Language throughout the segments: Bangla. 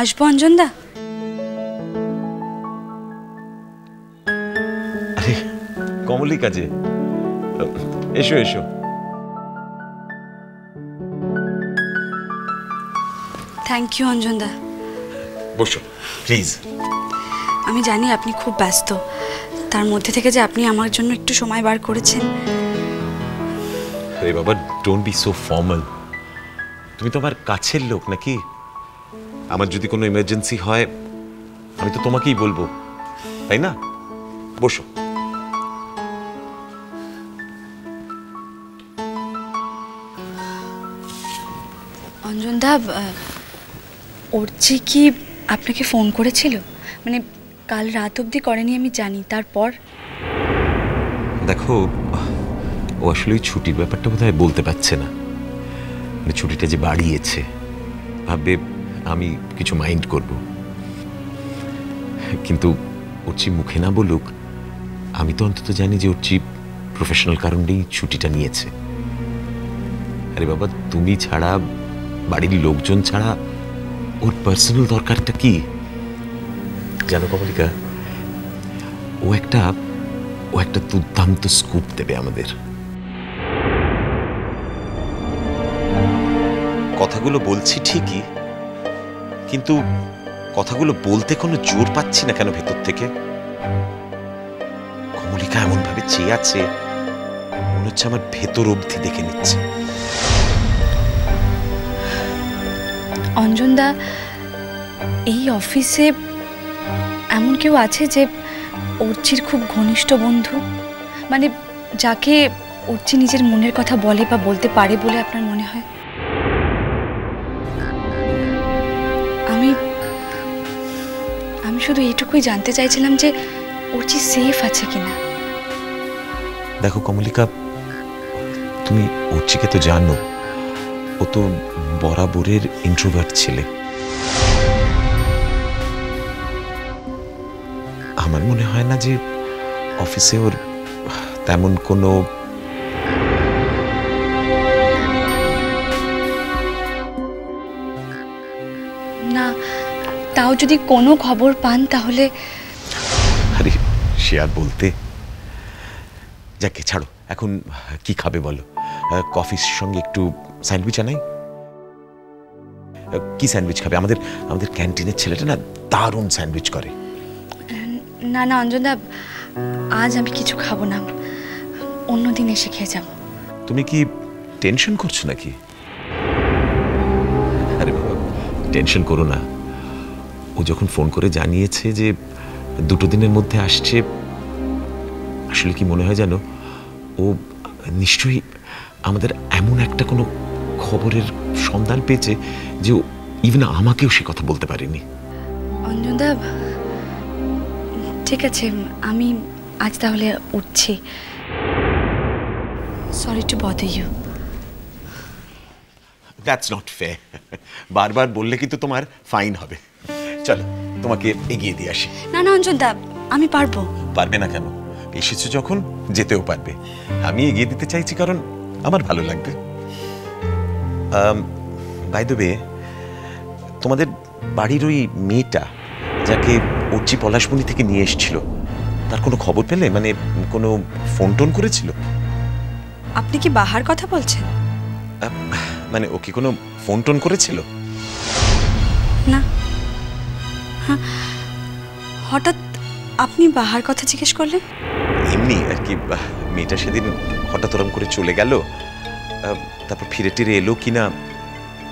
আসবো অঞ্জনদা? আরে কমলি কাজে, এসো এসো। থ্যাংক ইউ অঞ্জনদা। বসো প্লিজ। আমি জানি আপনি খুব ব্যস্ত, তার মধ্যে থেকে যে আপনি আমার জন্য একটু সময় বার করেছেন। আরে বাবা, ডোন্ট বি সো ফর্মাল। তুমি তো আমার কাছের লোক নাকি? আমার যদি কোনো ইমার্জেন্সি হয় আমি তো তোমাকেই বলবো, তাই না? বসো। অঞ্জনদা, অর্চি কি আপনাকে ফোন করেছিল? মানে কাল রাত অবধি করেনি আমি জানি, তারপর? দেখো, ও আসলে ছুটির ব্যাপারটা বোধহয় বলতে পারছে না। মানে ছুটিটা যে বাড়িয়েছে, ভাববে আমি কিছু মাইন্ড করব। কিন্তু অর্চি মুখে না বলুক, আমি তো অন্তত জানি যে অর্চি প্রফেশনাল কারণেই ছুটিটা নিয়েছে। আরে বাবা, তুমি ছাড়া, বাড়ির লোকজন ছাড়া ওর পার্সোনাল দরকারটা কি জানো কমলিকা? ও একটা দুর্দান্ত স্কুপ দেবে আমাদের। কথাগুলো বলছি ঠিকই, কিন্তু কথাগুলো বলতে কোনো জোর পাচ্ছি না কেন ভেতর থেকে। কমলিকা এমন ভাবে চেয়ে আছে, মনে হচ্ছে আমার ভেতর অবধি দেখে নিচ্ছে। অঞ্জনদা, এই অফিসে এমন কেউ আছে যে অর্চির খুব ঘনিষ্ঠ বন্ধু? মানে যাকে অর্চি নিজের মনের কথা বলে বা বলতে পারে বলে আপনার মনে হয়? আমি শুধু এইটুকুই জানতে চাইছিলাম যে অর্চি সেফ আছে কিনা। দেখো কমলিকা, তুমি অর্চিকে তো জানো, ও তো বরাবরের ইন্ট্রোভার্ট ছেলে। আমার মনে হয় না যে অফিসে ওর তেমন কোনো না, তাও যদি কোনো খবর পান তাহলে। আরে সে আর বলতে। যাকে ছাড়ো, এখন কি খাবে বলো? কফির সঙ্গে একটু স্যান্ডউইচ আনাই? কি স্যান্ডউইচ খাবে? আমাদের ক্যান্টিনের ছেলেটা না দারুণ স্যান্ডউইচ করে। না না অঞ্জনদা, আজ আমি কিছু খাবো না, অন্যদিন এসে খেয়ে যাবো। তুমি কি টেনশন করছো নাকি? আরে বাবা, টেনশন করো না। ও যখন ফোন করে জানিয়েছে যে 2 দিনের মধ্যে আসছে, আসলে কি মনে হয় জানো, ও নিশ্চয়ই আমাদের এমন একটা কোনো খবরের সন্ধান পেয়েছে যে ইভেন আমাকেও সে কথা বলতে পারেনি। অঞ্জনদা, ঠিক আছে, আমি আজ তাহলে উঠছি। Sorry to bother you. That's not fair. বারবার বললে কিন্তু তোমার ফাইন হবে। চলো তোমাকে এগিয়ে দিয়ে আসি। না না অঞ্জনদা, আমি পারবো। পারবে না কেন? এসেছো যখন যেতেও পারবে। আমি এগিয়ে দিতে চাইছি কারণ আমার ভালো লাগবে। বাই দ্য ওয়ে, তোমাদের বাড়ির ওই মেয়েটা যাকে অর্চি পলাশবনি থেকে নিয়ে এসেছিল, তার কোনো খবর পেলে? মানে কোনো ফোন টোন করেছিল? আপনি কি বাহার কথা বলছেন? মানে ও কি কোনো ফোন টোন করেছিল? না। হ্যাঁ, হঠাৎ আপনি বাহার কথা জিজ্ঞেস করলেন? এমনি আর কি, মেয়েটা সেদিন হঠাৎ ওরম করে চলে গেল, তারপর ফিরে টিরে এলো কিনা,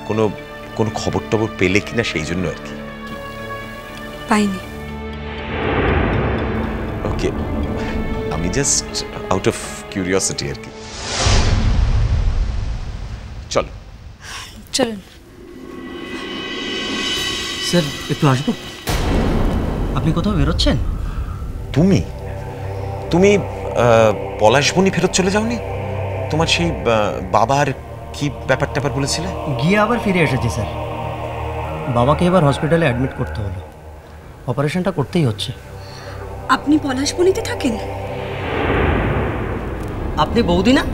কোনো খবর টবর পেলে কিনা, সেই জন্য আর কি। পাইনি। ওকে, আমি জাস্ট আউট অফ কিউরিওসিটি আর কি। চলো চলুন। স্যার একটু আসবো? আপনি কোথাও বেরোচ্ছেন? তুমি পলাশবনি ফেরত চলে যাওনি? তোমার সেই বাবার কি ব্যাপার ট্যাপার বলেছিলে? গিয়ে আবার ফিরে এসেছি স্যার। বাবাকে এবার হসপিটালে অ্যাডমিট করতে হলো, অপারেশনটা করতেই হচ্ছে। আপনি পলাশবনিতে থাকেন? আপনি বৌদি না?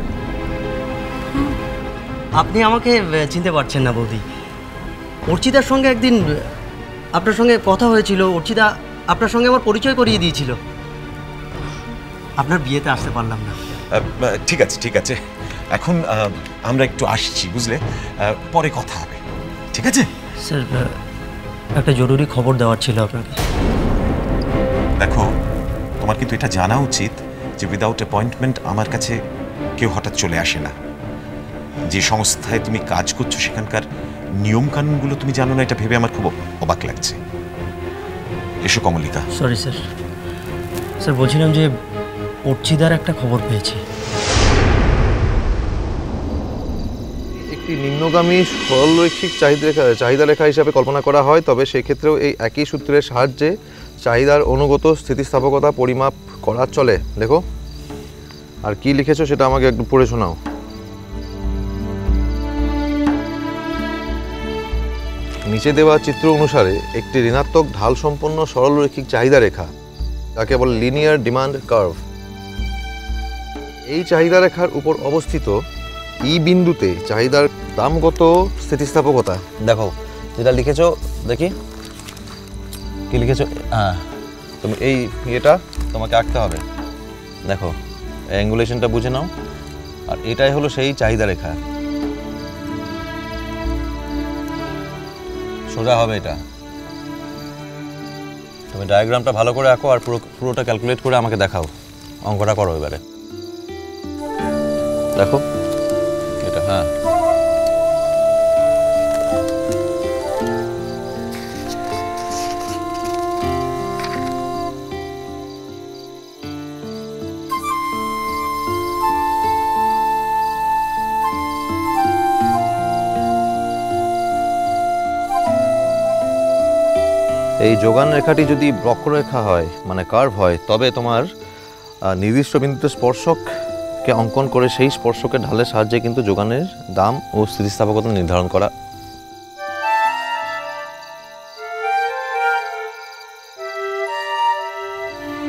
আপনি আমাকে চিনতে পারছেন না বৌদি। অর্চিতার সঙ্গে একদিন আপনার সঙ্গে কথা হয়েছিল, অর্চিদা আপনার সঙ্গে আমার পরিচয় করিয়ে দিয়েছিল। আপনার বিয়েতে আসতে পারলাম না। ঠিক আছে ঠিক আছে, এখন আমরা একটু আসছি, বুঝলে, পরে কথা হবে, ঠিক আছে? স্যার, একটা জরুরি খবর দেওয়ার ছিল আপনাকে। দেখো, তোমার কিন্তু এটা জানা উচিত যে উইদাউট অ্যাপয়েন্টমেন্ট আমার কাছে কেউ হঠাৎ চলে আসে না। যে সংস্থায় তুমি কাজ করছো সেখানকার নিয়ম কানুনগুলো তুমি জানো না, এটা ভেবে আমার খুব অবাক লাগছে। এসো কমলিকা। Sorry sir. স্যার, বলছিলাম যে অর্চিদার একটা খবর পেয়েছি। একটি নিম্নগামী সরলরৈখিক চাহিদা রেখা হিসাবে কল্পনা করা হয়, তবে সেক্ষেত্রেও এই একই সূত্রের সাহায্যে চাহিদার অনুগত স্থিতিস্থাপকতা পরিমাপ করা চলে। দেখো, আর কি লিখেছো সেটা আমাকে একটু পড়ে শোনাও। নিচে দেওয়া চিত্র অনুসারে একটি ঋণাত্মক ঢাল সম্পন্ন সরলরৈখিক চাহিদা রেখা, যাকে বলে লিনিয়ার ডিমান্ড কার্ভ, এই চাহিদা রেখার উপর অবস্থিত ই বিন্দুতে চাহিদার দামগত স্থিতিস্থাপকতা। দেখো যেটা লিখেছো, দেখি কি লিখেছো। হ্যাঁ, তুমি এই ইয়েটা তোমাকে আঁকতে হবে। দেখো, অ্যাঙ্গুলেশনটা বুঝে নাও, আর এটাই হলো সেই চাহিদা রেখা। সোজা হবে এটা। তুমি ডায়াগ্রামটা ভালো করে আঁকো, আর পুরোটা ক্যালকুলেট করে আমাকে দেখাও। অঙ্কটা করো এবারে। দেখো এটা, হ্যাঁ, এই যোগান রেখাটি যদি বক্ররেখা হয়, মানে কার্ভ হয়, তবে তোমার নির্দিষ্ট বিন্দুতে স্পর্শককে অঙ্কন করে সেই স্পর্শকের ঢালের সাহায্যে কিন্তু যোগানের দাম ও স্থিতিস্থাপকতা নির্ধারণ করা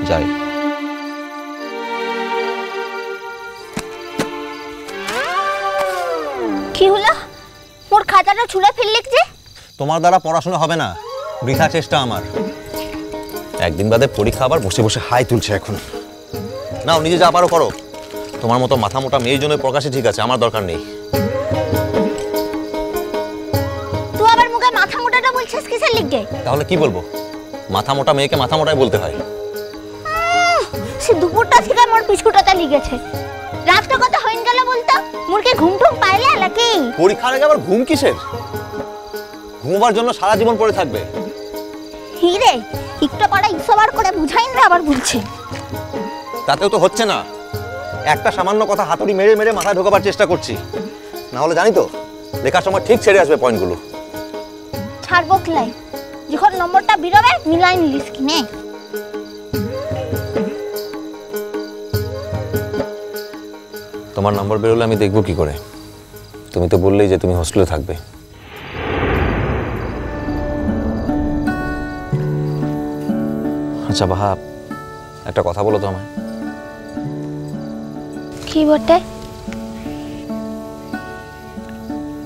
যায়। কি হলো? মোর খাতাটা ছুঁড়ে ফেললি যে? তোমার দ্বারা পড়াশোনা হবে না, বৃথা চেষ্টা আমার। একদিন বাদে পরীক্ষা, আবার বসে বসে হাই তুলছে এখন। নাও, নিজে যা পারো করো। তোমার মতো মাথা মোটা মেয়ের জন্য প্রকাশে ঠিক আছে, আমার দরকার নেই। তুই আবার মুখে মাথা মোটাটা বলছিস কিসের লিগে? তাহলে কি বলবো? মাথা মোটা মেয়েকে মাথা মোটাই বলতে হয়। সে দুপুরটা থেকে মোর পিছুটাতে লিগেছে। রাতটা কথা হইন গেল বলতো? মোর কি ঘুম টুম পাইলে নাকি? পরীক্ষার আগে আবার ঘুম কিসের? ঘুমবার জন্য সারা জীবন পড়ে থাকবে। হিরে, একটু পাড়া ইসবার করে বুঝাইন না, আবার বলছে। তাতেও তো হচ্ছে না। একটা সামান্য কথা হাতুড়ি মেরে মেরে মাথায় ঢোকাবার চেষ্টা করছি, না হলে জানি তো লেখার সময় ঠিক ছেড়ে আসবে পয়েন্টগুলো। ছাড়বো ক্লাই, যখন নম্বরটা বেরোবে মিলাই নিলিস কি নে? তোমার নম্বর বেরোলে আমি দেখবো কি করে? তুমি তো বললেই যে তুমি হোস্টেলে থাকবে। আচ্ছা বাহা, একটা কথা বলো তো আমায়। কি বটে?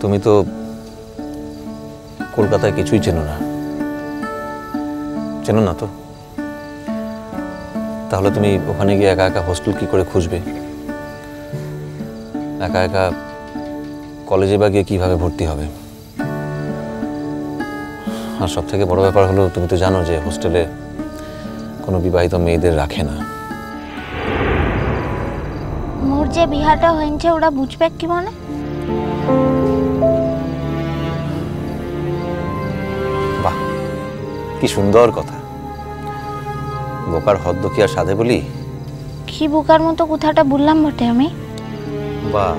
তুমি তো কলকাতায় কিছুই চেনো না, চেনো না তো? তাহলে তুমি ওখানে গিয়ে একা একা হোস্টেল কি করে খুঁজবে? একা একা কলেজে বা গিয়ে কিভাবে ভর্তি হবে? আর সব থেকে বড় ব্যাপার হলো, তুমি তো জানো যে হোস্টেলে কোনো বিবাহিত মেয়েদের রাখে না। মোর যে বিহাটা হয়েছে ওরা বুঝবে কি মানে? বাহ, কি সুন্দর কথা। বোকার হদ্দ কি আর সাধে বলি? কি বোকার মতো কথাটা বললাম বটে আমি? বাহ,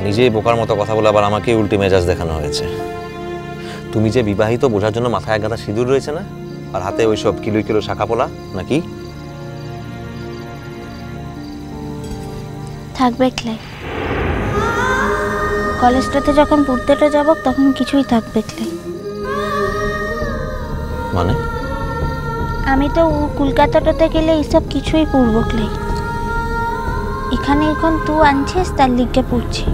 নিজেই বোকার মতো কথা বলে আবার আমাকে উল্টি মেজাজ দেখানো হয়েছে। তুমি যে বিবাহিত বোঝার জন্য মাথায় এক গাদা সিঁদুর রয়েছে না, আর হাতে ওইসব কিলো কিলো শাখা পোলা নাকি? থাকবে ক্লাই, কলেজটাতে যখন পড়তেটা যাব তখন কিছুই থাকবে ক্লাই। মানে? আমি তো কলকাতাটাতে গেলে এইসব কিছুই পড়ব ক্লাই। এখানে এখন তুই আনছিস তার লিগে পড়ছি।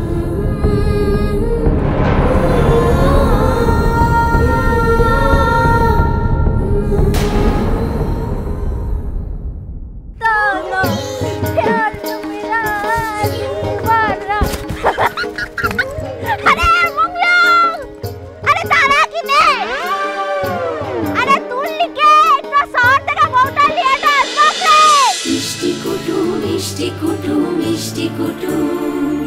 মিষ্টি কুটুম